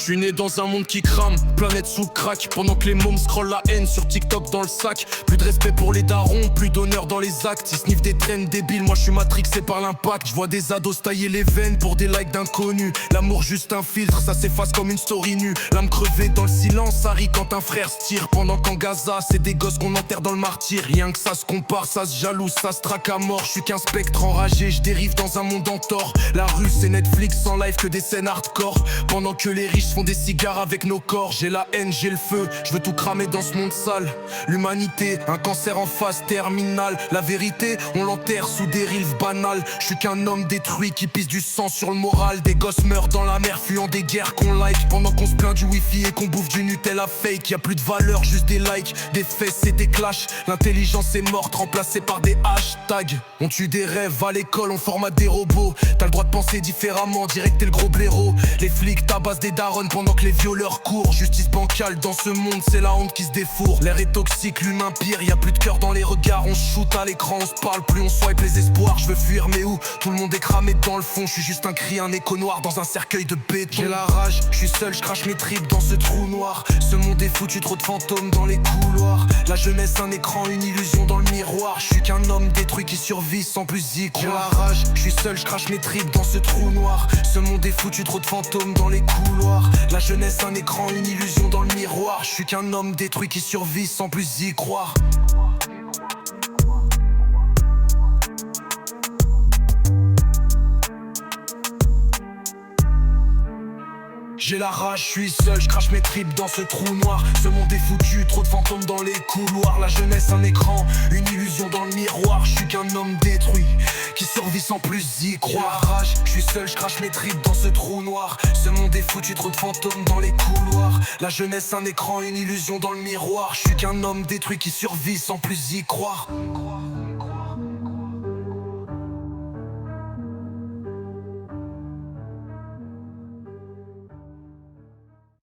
suis né dans un monde qui crame, planète sous crack. Pendant que les mômes scrollent la haine sur TikTok dans le sac. Plus de respect pour les darons, plus d'honneur dans les actes. Ils sniffent des traînes débiles, moi je suis matrixé par l'impact. Je vois des ados se tailler les veines pour des likes d'inconnus. L'amour juste un filtre, ça s'efface comme une story nue. L'âme crevée dans le silence, ça rit quand un frère se tire. Pendant qu'en Gaza, c'est des gosses qu'on enterre dans le martyr. Rien que ça se compare, ça se jalouse, ça se traque à mort. Je suis qu'un spectre enragé, je dérive dans un monde en tort. La rue c'est Netflix sans live que des scènes hardcore. Pendant que les riches font des cigares avec nos corps. J'ai la haine, j'ai le feu, je veux tout cramer dans ce monde sale. L'humanité, un cancer en phase terminale. La vérité, on l'enterre sous des rives banales. Je suis qu'un homme détruit qui pisse du sang sur le moral. Des gosses meurent dans la mer, fuyant des guerres qu'on like. Pendant qu'on se plaint du wifi et qu'on bouffe du Nutella fake. Y'a plus de valeur, juste des likes, des fesses et des clashs. L'intelligence est morte, remplacée par des hashtags. On tue des rêves à l'école, on formate des robots. T'as le droit de penser différemment, direct t'es le gros blaireau. Les flics tabassent des darons pendant que les violeurs courent. Justice bancale dans ce monde, c'est la honte qui se défourre. L'air est toxique, l'humain pire, y'a plus de cœur dans les regards. On se shoot à l'écran, on se parle plus, on swipe les espoirs. Je veux fuir mais où? Tout le monde est cramé dans le fond. Je suis juste un cri, un écho noir dans un cercueil de béton. J'ai la rage, je suis seul, je crache mes tripes dans ce trou noir. Ce monde est foutu, trop de fantômes dans les couloirs. La jeunesse, un écran, une illusion dans le miroir. Je suis qu'un homme détruit qui survit sans plus y croire. J'ai la rage, je suis seul, je crache mes tripes dans ce trou noir. Ce monde est foutu, trop de fantômes dans les couloirs. La jeunesse, un écran, une illusion dans le miroir. Je suis qu'un homme détruit qui survit sans plus y croire. J'ai la rage, je suis seul, je crache mes tripes dans ce trou noir. Ce monde est foutu, trop de fantômes dans les couloirs. La jeunesse, un écran, une illusion dans le miroir. Je suis qu'un homme détruit, qui survit sans plus y croire. J'ai la rage, je suis seul, je crache mes tripes dans ce trou noir. Ce monde est foutu, trop de fantômes dans les couloirs. La jeunesse, un écran, une illusion dans le miroir. Je suis qu'un homme détruit qui survit sans plus y croire.